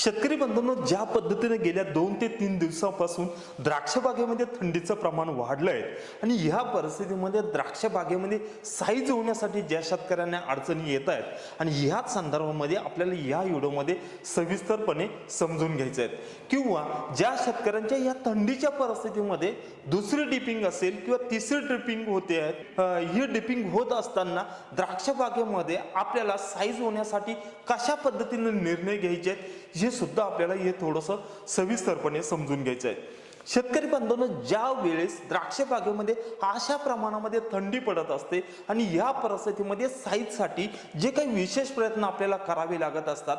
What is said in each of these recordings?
शेतकरी बंधूंनो, ज्या पद्धतीने गेल्या 2 ते 3 दिवसांपासून द्राक्ष बागेमध्ये थंडीचं प्रमाण वाढलंय आणि ह्या परिस्थितीमध्ये द्राक्ष बागेमध्ये साईज होण्यासाठी ज्या शेतकऱ्यांना अडचणी येत आहेत आणि ह्याच संदर्भामध्ये आपल्याला या व्हिडिओमध्ये सविस्तरपणे समजून घ्यायचं आहे किंवा ज्या शेतकऱ्यांच्या या थंडीच्या परिस्थितीमध्ये दुसरी डिपिंग असेल किंवा तिसरी डिपिंग होते आहे, ही डिपिंग होत असताना द्राक्ष बागेमध्ये आपल्याला साईज होण्यासाठी कशा पद्धतीने निर्णय घ्यायचे आहेत हे सुद्धा आपल्याला हे थोडंसं सविस्तरपणे समजून घ्यायचं आहे। शेतकरी बांधवांनो, ज्या वेळेस द्राक्ष बागेमध्ये अशा प्रमाणामध्ये थंडी पडत असते आणि या परिस्थितीमध्ये साईजसाठी जे काही विशेष प्रयत्न आपल्याला करावे लागत असतात,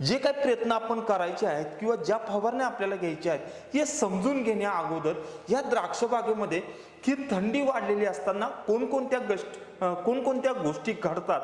जे काही प्रयत्न आपण करायचे आहेत किंवा ज्या फवारण्या आपल्याला घ्यायच्या आहेत हे समजून घेण्या अगोदर या द्राक्ष बागेमध्ये ही थंडी वाढलेली असताना कोणकोणत्या गोष्टी घडतात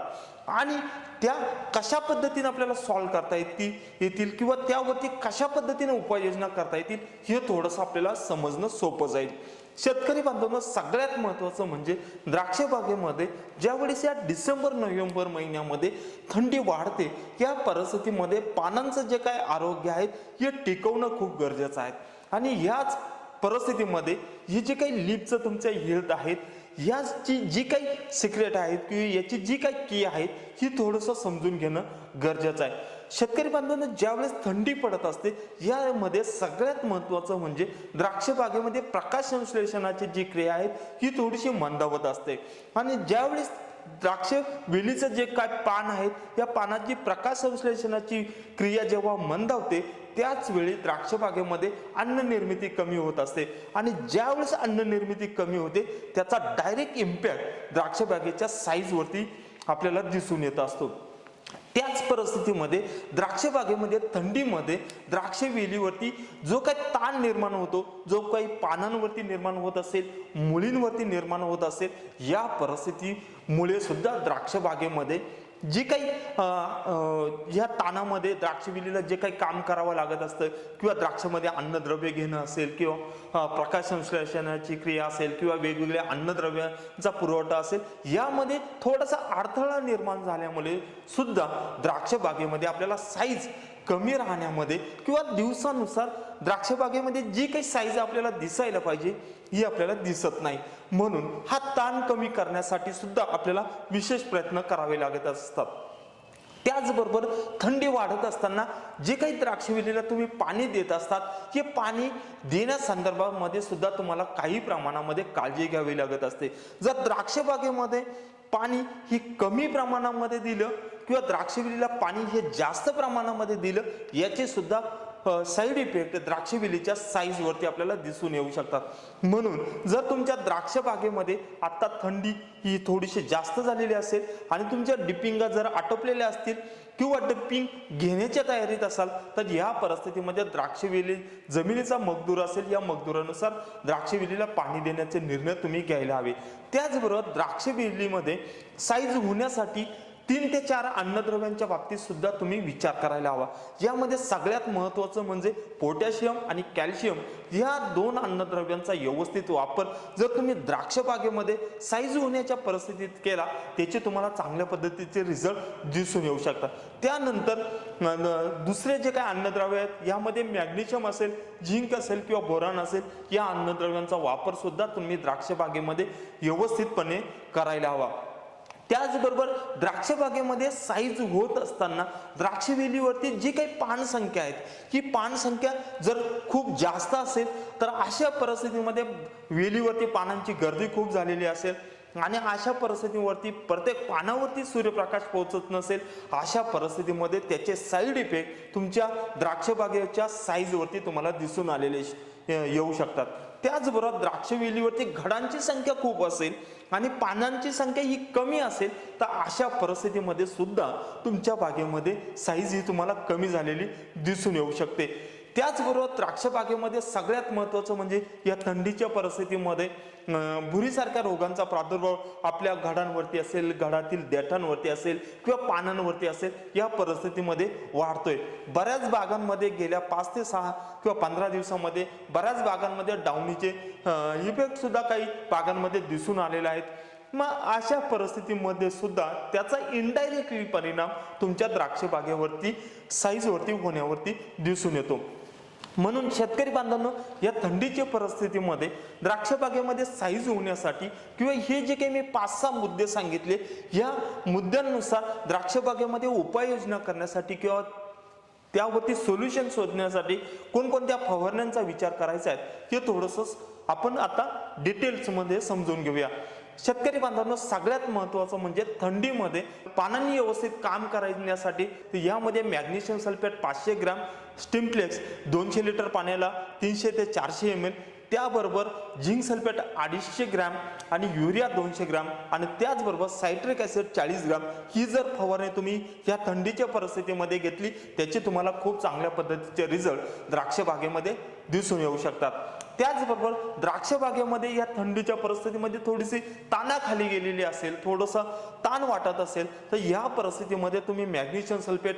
आणि त्या कशा पद्धतीने आपल्याला सॉल्व्ह करता येतील किंवा त्यावरती कशा पद्धतीने उपाययोजना करता येतील हे थोडंसं आपल्याला समजणं सोपं जाईल। शेतकरी बांधवांना सगळ्यात महत्त्वाचं म्हणजे द्राक्ष बागेमध्ये ज्यावेळेस या डिसेंबर नोव्हेंबर महिन्यामध्ये थंडी वाढते, या परिस्थितीमध्ये पानांचं जे काय आरोग्य आहे हे टिकवणं खूप गरजेचं आहे आणि ह्याच परिस्थितीमध्ये हे जे काही लीफचं तुमच्या हेल्थ आहेत, याची जी काही सिक्रेट आहेत किंवा याची जी काही की आहेत ही थोडंसं समजून घेणं गरजेचं आहे। शेतकरी बांधवांना ज्यावेळेस थंडी पडत असते यामध्ये सगळ्यात महत्त्वाचं म्हणजे द्राक्ष बागेमध्ये प्रकाश संश्लेषणाची जी क्रिया आहे ही थोडीशी मंदावत असते आणि ज्यावेळेस द्राक्ष वेलीचं जे काय पान आहेत या पानाची प्रकाश संश्लेषणाची क्रिया जेव्हा मंदावते त्याच वेळी द्राक्ष बागेमध्ये अन्न निर्मिती कमी होत असते आणि ज्यावेळेस अन्न निर्मिती कमी होते त्याचा डायरेक्ट इम्पॅक्ट द्राक्ष बागेच्या साईजवरती आपल्याला दिसून येत असतो। त्याच परिस्थितीमध्ये द्राक्ष बागेमध्ये थंडीमध्ये द्राक्ष वेलीवरती जो काही ताण निर्माण होतो, जो काही पानांवरती निर्माण होत असेल, मुळींवरती निर्माण होत असेल, या परिस्थितीमुळे सुद्धा द्राक्ष बागेमध्ये जी काही या ताणामध्ये द्राक्ष वेलीला जे काही काम करावं लागत असतं किंवा द्राक्षामध्ये अन्नद्रव्य घेणं असेल किंवा प्रकाश संश्लेषणाची क्रिया असेल किंवा वेगवेगळ्या अन्नद्रव्यांचा पुरवठा असेल, यामध्ये थोडासा अडथळा निर्माण झाल्यामुळे सुद्धा द्राक्ष बागेमध्ये आपल्याला साईज कमी राहण्यामध्ये किंवा दिवसानुसार द्राक्ष बागेमध्ये जी काही साईज आपल्याला दिसायला पाहिजे ही आपल्याला दिसत नाही। म्हणून हा ताण कमी करण्यासाठी सुद्धा आपल्याला विशेष प्रयत्न करावे लागत असतात। त्याचबरोबर थंडी वाढत असताना जे काही द्राक्ष वेलीला तुम्ही पाणी देत असतात हे पाणी देण्यासंदर्भामध्ये सुद्धा तुम्हाला काही प्रमाणामध्ये काळजी घ्यावी लागत असते। जर द्राक्ष बागेमध्ये पाणी ही कमी प्रमाणामध्ये दिलं किंवा द्राक्ष वेलीला पाणी हे जास्त प्रमाणामध्ये दिलं, याचे सुद्धा साईड इफेक्ट द्राक्ष वेलीच्या साईज वरती आपल्याला दिसून येऊ शकतात। म्हणून जर तुमच्या द्राक्ष बागेमध्ये आता थंडी ही थोडीशी जास्त झालेली असेल आणि तुमच्या डिपिंगा जर आटोपलेल्या असतील किंवा डिपिंग घेण्याच्या तयारीत असाल तर या परिस्थितीमध्ये द्राक्ष वेली जमिनीचा मजदूर असेल, या मजदुरानुसार द्राक्ष वेलीला पाणी देण्याचे निर्णय तुम्ही घ्यायला हवे। त्याचबरोबर द्राक्ष वेलीमध्ये साईज होण्यासाठी 3 ते 4 अन्नद्रव्यांच्या बाबतीत सुद्धा तुम्ही विचार करायला हवा। यामध्ये सगळ्यात महत्त्वाचं म्हणजे पोटॅशियम आणि कॅल्शियम या 2 अन्नद्रव्यांचा व्यवस्थित वापर जर तुम्ही द्राक्ष बागेमध्ये साईज होण्याच्या परिस्थितीत केला त्याचे तुम्हाला चांगल्या पद्धतीचे रिझल्ट दिसून येऊ शकतात। त्यानंतर दुसरे जे काही अन्नद्रव्य आहेत यामध्ये मॅग्नेशियम असेल, झिंक असेल किंवा बोरॉन असेल, या अन्नद्रव्यांचा वापर सुद्धा तुम्ही द्राक्ष बागेमध्ये व्यवस्थितपणे करायला हवा। त्याचबरोबर द्राक्ष बागेमध्ये साईज होत असताना द्राक्ष वेलीवरती जी काही पान संख्या आहेत ही पान संख्या जर खूप जास्त असेल तर अशा परिस्थितीमध्ये वेलीवरती पानांची गर्दी खूप झालेली असेल आणि अशा परिस्थितीवरती प्रत्येक पानावरती सूर्यप्रकाश पोहोचत नसेल, अशा परिस्थितीमध्ये त्याचे साईड इफेक्ट तुमच्या द्राक्ष बागेच्या साईजवरती तुम्हाला दिसून आलेले येऊ शकतात। त्याचबरोबर द्राक्ष वेलीवरती घडांची संख्या खूप असेल आणि पानांची संख्या ही कमी असेल तर अशा परिस्थितीमध्ये सुद्धा तुमच्या बागेमध्ये साईज ही तुम्हाला कमी झालेली दिसून येऊ शकते। त्याचबरोबर द्राक्ष बागेमध्ये सगळ्यात महत्त्वाचं म्हणजे या थंडीच्या परिस्थितीमध्ये भुरीसारख्या रोगांचा प्रादुर्भाव आपल्या घडांवरती असेल, घडातील देठांवरती असेल किंवा पानांवरती असेल, या परिस्थितीमध्ये वाढतोय। बऱ्याच बागांमध्ये गेल्या 5 ते 6 किंवा 15 दिवसांमध्ये बऱ्याच बागांमध्ये डाउनीचे इफेक्ट सुद्धा काही बागांमध्ये दिसून आलेले आहेत। मग अशा परिस्थितीमध्ये सुद्धा त्याचा इनडायरेक्टली परिणाम तुमच्या द्राक्ष बागेवरती साईजवरती होण्यावरती दिसून येतो. म्हणून शेतकरी बांधवांनो, या थंडीच्या परिस्थितीमध्ये द्राक्ष बागेमध्ये साईज होण्यासाठी किंवा हे जे काही मी 5-6 मुद्दे सांगितले, या मुद्द्यांनुसार द्राक्ष बागेमध्ये उपाययोजना करण्यासाठी किंवा त्यावरती सोल्युशन शोधण्यासाठी कोणकोणत्या फवारण्यांचा विचार करायचा आहे हे थोडंसं आपण आता डिटेल्समध्ये समजून घेऊया. शेतकरी बांधवांनो, सगळ्यात महत्त्वाचं म्हणजे थंडीमध्ये पानांनी व्यवस्थित काम करण्यासाठी यामध्ये मॅग्नेशियम सल्फेट 500 ग्रॅम, स्टीमफ्लेक्स 200 लिटर पाण्याला 300 ते 400 ml, त्याबरोबर झिंक सल्फेट 250 ग्रॅम आणि युरिया 200 ग्रॅम आणि त्याचबरोबर सायट्रिक ॲसिड 40 ग्रॅम ही जर फवारणी तुम्ही या थंडीच्या परिस्थितीमध्ये घेतली, त्याचे तुम्हाला खूप चांगल्या पद्धतीचे रिझल्ट द्राक्ष बागेमध्ये दिसून येऊ शकतात. त्याचबरोबर द्राक्ष बागेमध्ये या थंडीच्या परिस्थितीमध्ये थोडीशी ताणाखाली गेलेली असेल, थोडंसं ताण वाटत असेल, तर या परिस्थितीमध्ये तुम्ही मॅग्नेशियम सल्फेट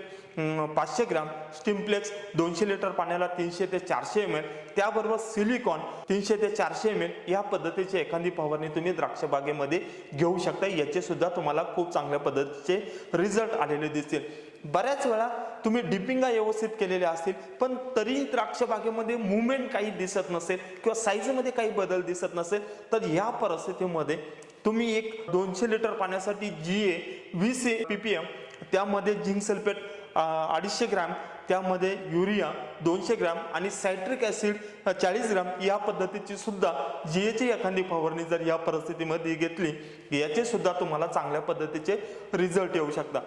500 ग्रॅम, स्टीमफ्लेक्स 200 लिटर पाण्याला 300 ते 400 ml, त्याबरोबर सिलिकॉन 300 ते 400 ml या पद्धतीची एखादी फवारणी तुम्ही द्राक्ष बागेमध्ये घेऊ शकता. याचे सुद्धा तुम्हाला खूप चांगल्या पद्धतीचे रिझल्ट आलेले दिसतील. बऱ्याच वेळा तुम्ही डिपिंगा व्यवस्थित केलेल्या असतील, पण तरी द्राक्ष बागेमध्ये मुवमेंट काही दिसत नसेल किंवा साईजमध्ये काही बदल दिसत नसेल, तर या परिस्थितीमध्ये तुम्ही एक 200 लिटर पाण्यासाठी GA 20 ppm, त्यामध्ये झिंक सल्फेट 250 ग्रॅम, त्यामध्ये युरिया 200 ग्रॅम आणि सायट्रिक ॲसिड 40 ग्रॅम या पद्धतीची सुद्धा GAची एखादी फवारणी जर या परिस्थितीमध्ये घेतली, याचे सुद्धा तुम्हाला चांगल्या पद्धतीचे रिझल्ट येऊ शकतात.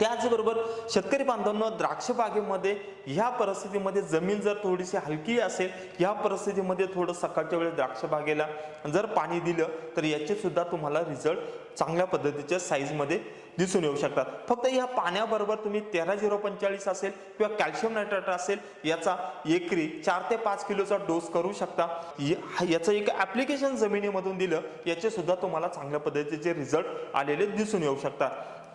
त्याचबरोबर शेतकरी बांधवांनो, द्राक्ष बागेमध्ये ह्या परिस्थितीमध्ये जमीन जर थोडीशी हलकी असेल, या परिस्थितीमध्ये थोडं सकाळच्या वेळेस द्राक्ष बागेला जर पाणी दिलं तर याचे सुद्धा तुम्हाला रिझल्ट चांगल्या पद्धतीच्या साईजमध्ये दिसून येऊ शकतात. फक्त या पाण्याबरोबर तुम्ही 13-0-45 असेल किंवा कॅल्शियम नायट्रेट असेल, याचा एकरी 4 ते 5 किलोचा डोस करू शकता. याचं एक ॲप्लिकेशन जमिनीमधून दिलं, याचे सुद्धा तुम्हाला चांगल्या पद्धतीचे रिझल्ट आलेले दिसून येऊ शकतात.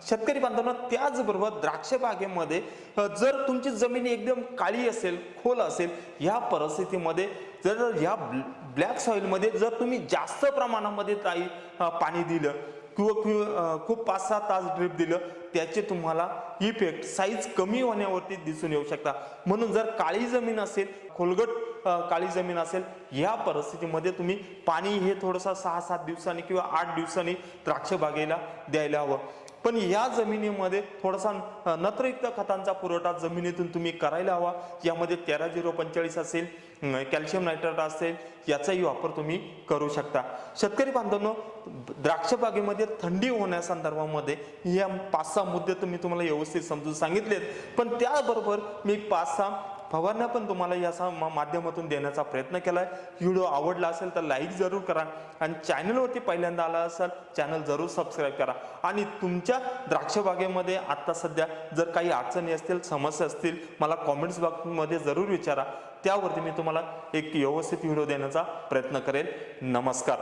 शेतकरी बांधवांना, त्याचबरोबर द्राक्ष बागेमध्ये जर तुमची जमीन एकदम काळी असेल, खोल असेल, या परिस्थितीमध्ये जर या ब्लॅक सॉइलमध्ये जर तुम्ही जास्त प्रमाणामध्ये पाणी दिलं किंवा खूप 5-6 तास ड्रिप दिलं, त्याचे तुम्हाला इफेक्ट साईज कमी होण्यावरती दिसून येऊ शकता. म्हणून जर काळी जमीन असेल, खोलगट काळी जमीन असेल, या परिस्थितीमध्ये तुम्ही पाणी हे थोडंसं 6-7 दिवसांनी किंवा 8 दिवसांनी द्राक्ष बागेला द्यायला हवं. पण या जमिनीमध्ये थोडासा नत्रयुक्त खतांचा पुरवठा जमिनीतून तुम्ही करायला हवा. यामध्ये 13-0-45 असेल, कॅल्शियम नायट्रेट असेल, याचाही वापर तुम्ही करू शकता. शेतकरी बांधवांनो, द्राक्ष बागेमध्ये थंडी होण्यासंदर्भामध्ये या 5-6 मुद्दे तुम्हाला व्यवस्थित समजून सांगितलेत, पण त्याबरोबर मी 5-6 फवारण्या पण तुम्हाला या माध्यमातून देण्याचा प्रयत्न केलाय. व्हिडिओ आवडला असेल तर लाईक जरूर करा आणि चॅनलवरती पहिल्यांदा आला असाल चॅनल जरूर सबस्क्राईब करा. आणि तुमच्या द्राक्ष बागेमध्ये आता सध्या जर काही अडचणी असतील, समस्या असतील, मला कॉमेंट्स बॉक्समध्ये जरूर विचारा. त्यावरती मी तुम्हाला एक व्यवस्थित व्हिडिओ देण्याचा प्रयत्न करेल. नमस्कार.